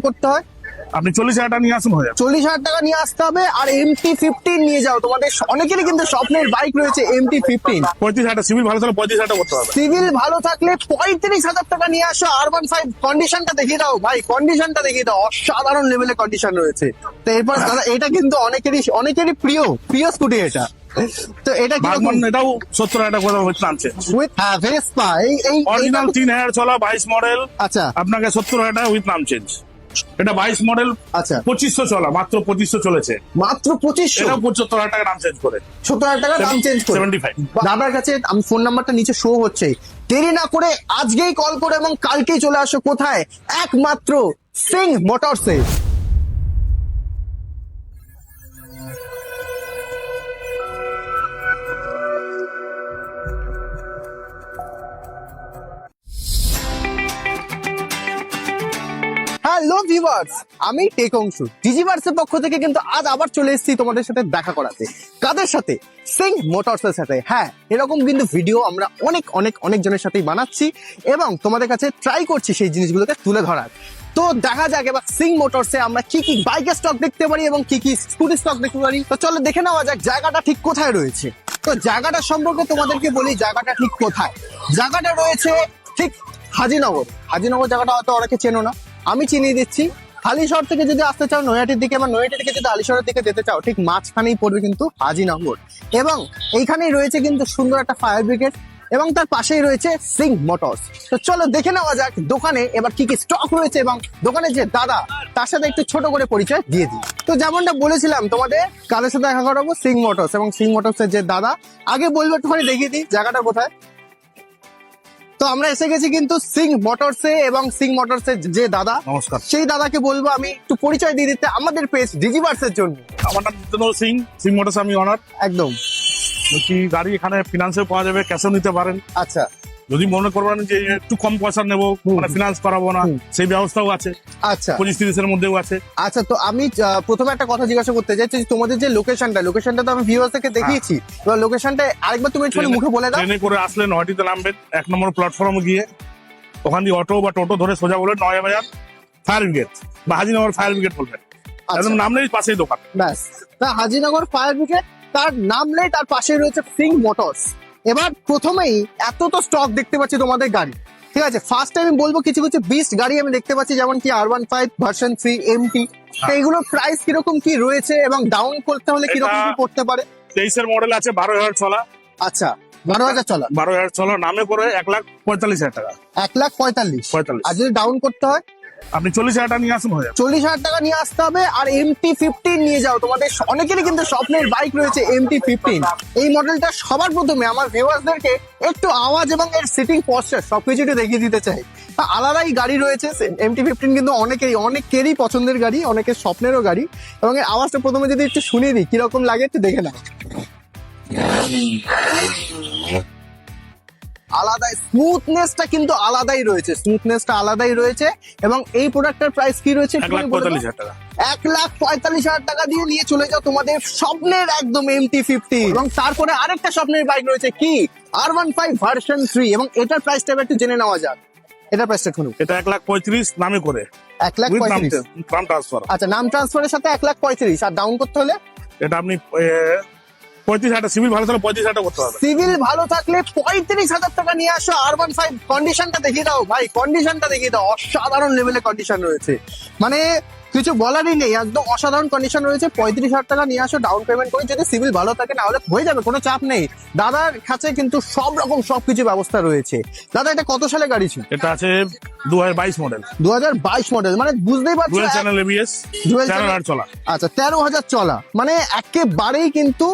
করতে হয়? আপনি 40,000 টাকা নিয়ে আসুন হয়ে যাবে। 40,000 টাকা নিয়ে আসতে হবে। আর MT-15 নিয়ে যাও, তোমাদের অনেকেরই কিন্তু স্বপ্নের বাইক রয়েছে MT-15। 35,000 সিভিল ভালো থাকলে 35,000 টাকা করতে হবে। সিভিল ভালো থাকলে 35,000 টাকা নিয়ে আসো। R15 কন্ডিশনটা দেখিয়ে দাও ভাই, কন্ডিশনটা দেখিয়ে দাও, অসাধারণ লেভেলের কন্ডিশন রয়েছে। তো এরপর দাদা এটা কিন্তু অনেকেরই প্রিয় স্কুটি এটা। তো এটা কি বাগমান এটাও 70,000 টাকা করে হচ্ছে নামছে। উইথ ভেসপা এই অরিজিনাল 3,000 চলা 22 মডেল আচ্ছা আপনাকে 70,000 টাকা উইথ নাম চেঞ্জ। এটা 22 মডেল আচ্ছা 2500 চলা, মাত্র 2500 চলেছে। মাত্র 2500, এটাও 75,000 টাকা নাম চেঞ্জ করে 70,000 টাকা দাম চেঞ্জ করে 75। দাদার কাছে আমি ফোন নাম্বারটা নিচে শো হচ্ছে, দেরি না করে আজকেই কল করে এবং কালকেই চলে আসো। কোথায়? একমাত্র সিং মোটরসে। হ্যালো ভিউয়ার্স, আমি টেক অংশু ডিজিভার্সের পক্ষ থেকে কিন্তু আজ আবার চলে এসেছি তোমাদের সাথে দেখা করাতে। কাদের সাথে? সিং মোটরসের সাথে। হ্যাঁ, এরকম কিন্তু ভিডিও আমরা অনেক জনের সাথেই বানাচ্ছি এবং তোমাদের কাছে ট্রাই করছি সেই জিনিসগুলোকে তুলে ধরার। তো দেখা যাক এবার সিং মোটরসে আমরা কি কি বাইকের স্টক দেখতে পারি এবং কি কি স্কুটি স্টক দেখতে পারি। তো চলো দেখে নেওয়া যাক জায়গাটা ঠিক কোথায় রয়েছে। তো জায়গাটা সম্পর্কে তোমাদেরকে বলি, জায়গাটা ঠিক কোথায়। জায়গাটা রয়েছে ঠিক হাজিনগর জায়গাটা হয়তো অনেকে চেনো না, আমি চিনিয়ে দিচ্ছি। হালিশহর থেকে যদি আসতে চাও নৈহাটির দিকে, বা নৈহাটি থেকে যদি হালিশহরের দিকে যেতে চাও, ঠিক মাঝখানেই পড়বে কিন্তু হাজিনগর। এবং এইখানেই রয়েছে কিন্তু সুন্দর একটা ফায়ার ব্রিগেড এবং তার পাশেই রয়েছে সিং মোটরস। তো চলো দেখে নেওয়া যাক দোকানে এবার কি কি স্টক রয়েছে এবং দোকানের যে দাদা তার সাথে একটু ছোট করে পরিচয় দিয়ে দিই। তো যেমনটা বলেছিলাম তোমাদের কাদের সাথে দেখা করাবো, সিং মোটরস এবং সিং মোটরসের যে দাদা। আগে বলবো একটুখানি দেখিয়ে দিই জায়গাটা কোথায়। তো আমরা এসে গেছি কিন্তু সিং মোটরসে এবং সিং মোটরসের যে দাদা, নমস্কার। সেই দাদাকে বলবো আমি একটু পরিচয় দিয়ে দিতে আমাদের পেজ ডিজিভার্সের জন্য। আমার নাম জিতেন্দ্র সিং, সিং মোটরস আমি অনার। একদম। বলছি গাড়ি এখানে ফিনান্সে পাওয়া যাবে, ক্যাশও নিতে পারেন। আচ্ছা যদি মনে করবেন যে একটু কম পয়সা নেবো, মানে ফিনান্স করাবো না, সেই ব্যবস্থাও আছে। আচ্ছা 25-30 এর মধ্যেও আছে। আচ্ছা। তো আমি প্রথমে একটা কথা জিজ্ঞাসা করতে চাই, যে তোমাদের যে লোকেশনটা তো আমি ভিউয়ার্স থেকে দেখিয়েছি, এবার লোকেশনটা আরেকবার তুমি একটু মুখে বলে দাও। ট্রেনে করে আসলে নয়টিতে নামবেন, 1 নম্বর প্ল্যাটফর্মে গিয়ে ওখান দিয়ে অটো বা টোটো ধরে সোজা বলে 9 বাজার ফায়ার ব্রিগেড বা হাজিনগর ফায়ার ব্রিগেড বলবেন। একদম নামলেই পাশেই দোকান। ব্যাস, তা হাজিনগর ফায়ার ব্রিগেড, তার নামলেই তার পাশে রয়েছে সিং মোটরস। এবার প্রথমেই এত তো স্টক দেখতে পাচ্ছি তোমাদের গাড়ি, ঠিক আছে। ফার্স্ট টাইম বলবো কিছু বিস্ট গাড়ি আমি দেখতে পাচ্ছি, যেমন কি R15 ভার্সন 3 MT। তো এগুলোর প্রাইস কিরকম কি রয়েছে এবং ডাউন করতে হলে কিরকম কি করতে পারে? 23 এর মডেল আছে, 12,000 চলা। আচ্ছা 12,000 চলা, 12,000 চলা, নামে করে 1,45,000 টাকা। 1,45,000। আর যদি ডাউন করতে হয়? আপনি 40,000 টাকা নিয়ে আসুন হয়ে যাবে। 40,000 টাকা নিয়ে আসতে হবে। আর MT-15 নিয়ে যাও, তোমাদের অনেকেরই কিন্তু স্বপ্নের বাইক রয়েছে MT-15। এই মডেলটা সবার প্রথমে আমার ভিউয়ার্সদেরকে একটু আওয়াজ এবং এর সিটিং পশ্চার সবকিছু একটু দেখিয়ে দিতে চাই। আলাদাই গাড়ি রয়েছে MT-15, কিন্তু অনেকেরই পছন্দের গাড়ি, অনেকের স্বপ্নেরও গাড়ি। এবং এর আওয়াজটা প্রথমে যদি একটু শুনিয়ে দিই কিরকম লাগে একটু দেখে নাও। আলাদাই স্মুথনেসটা কিন্তু আলাদাই রয়েছে। এবং এই প্রোডাক্টের প্রাইস কি রয়েছে? 1,45,000 টাকা। 1,45,000 টাকা দিয়ে নিয়ে চলে যাও তোমাদের স্বপ্নের একদম MT-15। এবং তারপরে আরেকটা স্বপ্নের বাইক রয়েছে কি, R15 ভার্সন 3। এবং এটার প্রাইসটা একটু জেনে নেওয়া যাক। এটার প্রাইসটা শুনুন। এটা 1,35,000 নামে করে। 1,35,000। নাম ট্রান্সফার। আচ্ছা, নাম ট্রান্সফারের সাথে 1,35,000। আর ডাউন করতে হলে? এটা আপনি 35,000 সিভিল ভালো থাকলে 35,000 টাকা করতে হবে। সিভিল ভালো থাকলে 35,000 টাকা নিয়ে আসো। R15 কন্ডিশনটা দেখিয়ে দাও ভাই, কন্ডিশনটা দেখিয়ে দাও, অসাধারণ লেভেলের কন্ডিশন রয়েছে, মানে কিছু বলারই নেই, একদম অসাধারণ কন্ডিশন রয়েছে। 35,000 টাকা নিয়ে আসো ডাউন পেমেন্ট করে, যদি সিভিল ভালো থাকে না হলে হয়ে যাবে, কোনো চাপ নেই। দাদার কাছে কিন্তু সব রকম সবকিছু ব্যবস্থা রয়েছে। দাদা এটা কত সালে গাড়ি ছিল? এটা আছে 2022 মডেল। 2022 মডেল, মানে বুঝতেই পারছো। ডুয়াল চ্যানেল ABS, 13,000 চলা। আচ্ছা 13,000 চলা, মানে একেবারেই কিন্তু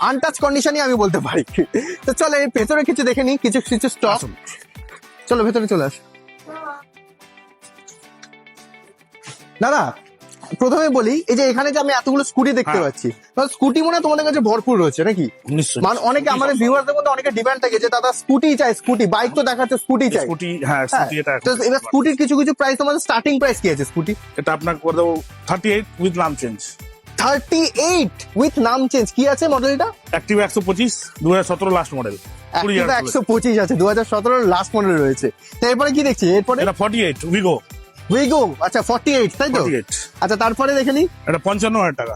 আনটাচ কন্ডিশনই আমি বলতে পারি। তো চলো এই ভেতরে কিছু দেখে নিই, কিছু স্টক। চলো ভেতরে চলে আস। দাদা প্রথমে বলি, এই যে এখানে যে আমি এতগুলো স্কুটি দেখতে পাচ্ছি, স্কুটি মনে হয় তোমাদের কাছে ভরপুর রয়েছে নাকি? নিশ্চয়ই। মানে অনেকে আমাদের ভিউয়ারদের মধ্যে অনেকে ডিমান্ড থাকে যে দাদা স্কুটি চাই, স্কুটি বাইক তো দেখাচ্ছে, স্কুটি চাই। স্কুটি, হ্যাঁ স্কুটি। এটা তো এবার স্কুটির কিছু প্রাইস, তোমাদের স্টার্টিং প্রাইস কি আছে স্কুটি? এটা আপনাকে করে দেবো 38 উইথ নাম চেঞ্জ। 38 উইথ নাম চেঞ্জ। কি আছে মডেলটা? Active 125, 2017 last model. 125 আছে, 2017 লাস্ট মডেল রয়েছে। তো এরপরে কি দেখছি? এরপরে এটা 48 উইগো। উইগো, আচ্ছা 48 তাই তো? 48 আচ্ছা তারপরে দেখে নি, এটা 55,000 টাকা।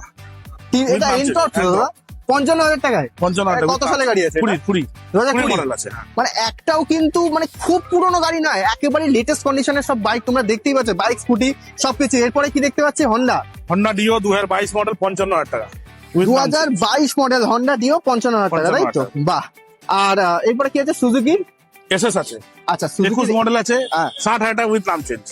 এটা নাম এনটর্ক চেঞ্জ, দাদা 55,000 টাকায়? 55,000 কত সালে গাড়ি আছে? 20 2020 মডেল আছে। হ্যাঁ। মানে একটাও কিন্তু মানে খুব পুরনো গাড়ি নয়, একেবারে লেটেস্ট কন্ডিশনের সব বাইক তোমরা দেখতেই পাচ্ছ, বাইক স্কুটি সবকিছু। এরপরে কি দেখতে পাচ্ছি, হন্ডা হন্ডা ডিও 2022 মডেল 55,000 টাকা। With নাম চেঞ্জ। 2022 মডেল হন্ডা ডিও 55,000 টাকা তাই তো? 55,000 বাহ। আর এরপরে কি আছে, সুজুকি? এসএস আছে, আচ্ছা সুজুকি 21 মডেল আছে, হ্যাঁ। 60,000 টাকা উইথ নাম চেঞ্জ।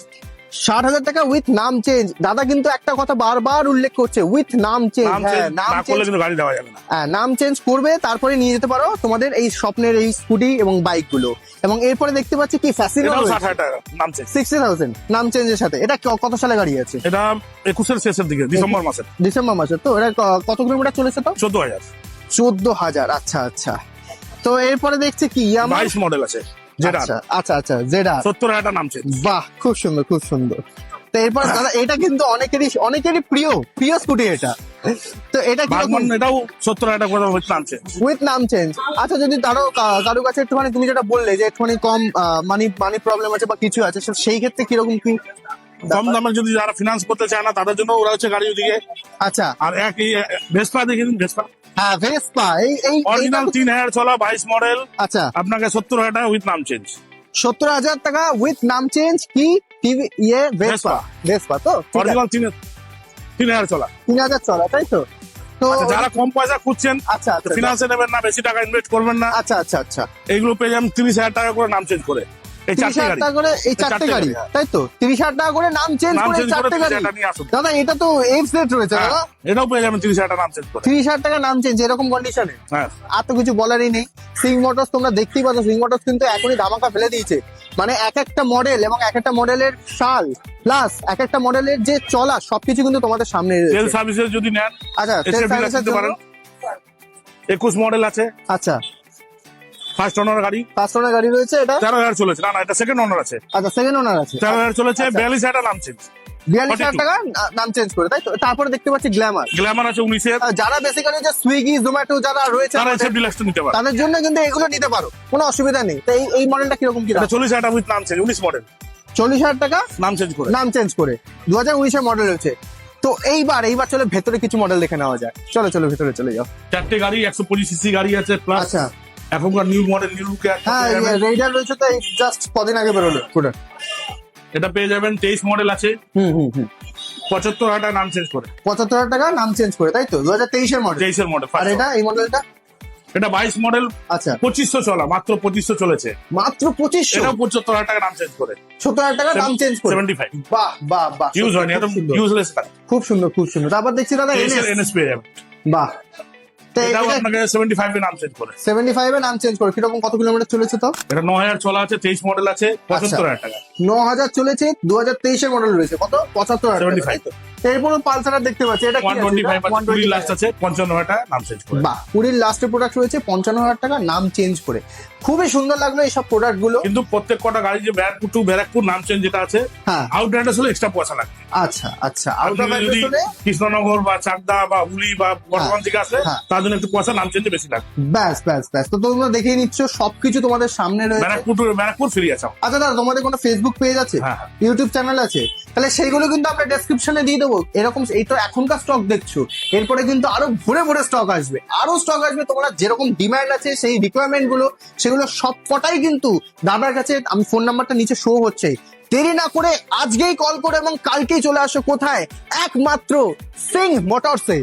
60,000 টাকা উইথ নাম চেঞ্জ। দাদা কিন্তু একটা কথা বারবার উল্লেখ করছে, উইথ নাম চেঞ্জ। নাম হ্যাঁ, চেঞ্জ নাম না চেঞ্জ, করলে কিন্তু গাড়ি দেওয়া যাবে না। হ্যাঁ, নাম চেঞ্জ করবে তারপরে নিয়ে যেতে পারো তোমাদের এই স্বপ্নের এই স্কুটি এবং বাইক গুলো। এবং এরপরে দেখতে পাচ্ছি কি, ফ্যাসিনো এটাও 60,000 টাকা নাম চেঞ্জ। 60,000 নাম চেঞ্জের সাথে। এটা কত সালে গাড়ি আছে? এটা 21 শেষের দিকে, ডিসেম্বর মাসের। ডিসেম্বর মাসে তো? এটা কত কিলোমিটার চলেছে তো? 14,000। 14,000। আচ্ছা আচ্ছা। তো এরপরে দেখছি কি, ইয়ামা? 22 মডেল আছে, যেটা আচ্ছা আচ্ছা আচ্ছা, যেটা 70,000 টাকা নাম চেঞ্জ। বাহ, খুব সুন্দর খুব সুন্দর। তো এরপর দাদা এটা কিন্তু অনেকেরই প্রিয় স্কুটি এটা। তো এটা কি বাগমান এটাও 70,000 টাকা করে উইথ নাম চেঞ্জ। উইথ নাম চেঞ্জ? আচ্ছা, যদি কারো কাছে একটুখানি, তুমি যেটা বললে যে একটুখানি কম মানি প্রবলেম আছে বা কিছু আছে, সেই ক্ষেত্রে কিরকম কি? কম দামের যদি যারা ফিনান্স করতে চায় না, তাদের জন্য ওরা হচ্ছে গাড়ি ওদিকে। আচ্ছা, আর এক ভেসপা দেখে নিন, ভেসপা হ্যাঁ ভেসপা, এই অরিজিনাল 3,000 চলা 22 মডেল, আচ্ছা আপনাকে 70,000 টাকা উইথ নাম চেঞ্জ। 70,000 টাকা উইথ নাম চেঞ্জ। কি ভেসপা? ভেসপা তো অরিজিনাল 3,000 চলা। 3,000 চলা তাই তো? তো আচ্ছা, যারা কম পয়সা খুঁজছেন, আচ্ছা আচ্ছা ফিনান্সে নেবেন না, বেশি টাকা ইনভেস্ট করবেন না, আচ্ছা আচ্ছা আচ্ছা, এইগুলো পেয়ে যাবেন 30,000 টাকা করে নাম চেঞ্জ করে। এই 30,000 চারটে গাড়ি টাকা করে এই চারটে গাড়ি তাই তো? 30,000 টাকা করে নাম চেঞ্জ নাম করে চেঞ্জ করে চারটে গাড়ি? 30,000 টাকা নিয়ে আসুন। দাদা এটা তো এফ সেট রয়েছে হ্যাঁ, দাদা। এটাও পেয়ে যাবেন 30,000 টাকা নাম চেঞ্জ করে। 30,000 টাকা নাম চেঞ্জ এরকম কন্ডিশনে? হ্যাঁ, আর তো কিছু বলারই নেই। সিং মোটরস তোমরা দেখতেই পাচ্ছ, সিং মোটরস কিন্তু এখনই ধামাকা ফেলে দিয়েছে। মানে এক একটা মডেল এবং এক একটা মডেলের সাল প্লাস এক একটা মডেলের যে চলা সবকিছু কিন্তু তোমাদের সামনে তেল রয়েছে। সার্ভিসের যদি নেন, আচ্ছা, এসে তেল বিলাস সার্ভিসের নিতে পারেন। জন্য? 21 মডেল আছে, আচ্ছা, ফার্স্ট ওনার গাড়ি, 5 টনের গাড়ি রয়েছে এটা? 13,000 চলেছে। না না, এটা সেকেন্ড ওনার আছে, আচ্ছা, সেকেন্ড ওনার আছে। 13,000 চলেছে, আচ্ছা। 42,000 টাকা নাম চেঞ্জ। 42,000 টাকা নাম চেঞ্জ করে তাই তো? তারপরে দেখতে পাচ্ছি গ্ল্যামার। গ্ল্যামার আছে 19,000, যারা বেসিক্যালি যে সুইগি জোম্যাটো যারা রয়েছে তারা আমাদের, এসে বিলাসটা নিতে পারে। তাদের জন্য কিন্তু এগুলো নিতে পারো, কোনো অসুবিধা নেই। তো এই মডেলটা কিরকম কি? এটা 40,000 টাকা উইথ নাম চেঞ্জ, 19 মডেল 40,000 টাকা নাম চেঞ্জ করে। নাম চেঞ্জ করে 2019 মডেল হয়েছে। তো এইবার চলো ভেতরে কিছু মডেল দেখে নেওয়া যায়। চলো ভেতরে চলে যাও। চারটে গাড়ি 125 সিসি গাড়ি আছে, প্লাস আচ্ছা, এখনকার নিউ মডেল, নিউ লুকে হ্যাঁ রেডার রয়েছে তো, জাস্ট কদিন আগে বেরোলো পুরো। এটা পেয়ে যাবেন। 23 মডেল আছে, হুম 75,000 টাকা নাম চেঞ্জ করে। 75,000 টাকা নাম চেঞ্জ করে তাই তো? 2023 মডেল। 23 এর মডেল। আর এই মডেলটা? এটা 22 মডেল, আচ্ছা, 2500 চলা, মাত্র 2500 চলেছে। মাত্র 2500? এটাও 75,000 টাকা নাম চেঞ্জ করে। 70,000 টাকা নাম চেঞ্জ করে? 75 বাহ বাহ বাহ, ইউজ হয়নি, একদম ইউজলেস গাড়ি। খুব সুন্দর খুব সুন্দর। তারপর দেখছি দাদা এনএস পেয়ে যাবেন। বাহ। তো এটাও আপনাকে 75 এ নাম চেঞ্জ করে। 75 এ নাম চেঞ্জ করে কিরকম, কত কিলোমিটার চলেছে তো? এটা 9,000 চলা আছে, 23 মডেল আছে, 75,000 টাকা। 9,000 চলেছে, 2023 এর মডেল রয়েছে, কত? 75,000 টাকা, 75 তাই তো? এরপর পালসার দেখতে পাচ্ছি, এটা কি আছে? 125 আছে, 20 লাস্ট 125 আছে, 55,000 টাকা নাম চেঞ্জ করে। বাহ, 20 লাস্টের প্রোডাক্ট রয়েছে, 55,000 টাকা নাম চেঞ্জ করে। খুবই সুন্দর লাগলো এইসব প্রোডাক্ট গুলো। কিন্তু প্রত্যেক কটা গাড়ি যে ব্যারাকপুর টু ব্যারাকপুর নাম চেঞ্জ যেটা আছে, হ্যাঁ, আউটরাইডার হলে এক্সট্রা পয়সা লাগবে। আচ্ছা আচ্ছা। আপনি আউটার যদি হলে কৃষ্ণনগর বা চাকদা বা হুলি বা বর্ধমান থেকে আসলে, হ্যাঁ। তার জন্য একটু পয়সা নাম চেঞ্জে বেশি লাগবে। ব্যাস ব্যাস ব্যাস। তো তোমরা দেখেই নিচ্ছ সবকিছু তোমাদের সামনে রয়েছে। ব্যারাকপুর ফ্রি আছে। আচ্ছা দাদা, তোমাদের কোনো ফেসবুক পেজ আছে? হ্যাঁ। ইউটিউব চ্যানেল আছে? তাহলে সেইগুলো কিন্তু আমরা ডেসক্রিপশনে দিয়ে দেবো। এরকম এই তো এখনকার স্টক দেখছো, এরপরে কিন্তু আরো ভরে ভরে স্টক আসবে, আরো স্টক আসবে। তোমরা যেরকম ডিমান্ড আছে সেই রিকোয়ারমেন্ট গুলো সেগুলো সব কটাই কিন্তু দাদার কাছে। আমি ফোন নাম্বারটা নিচে শো হচ্ছে, দেরি না করে আজকেই কল করো এবং কালকেই চলে আসো। কোথায়? একমাত্র সিং মোটরসে।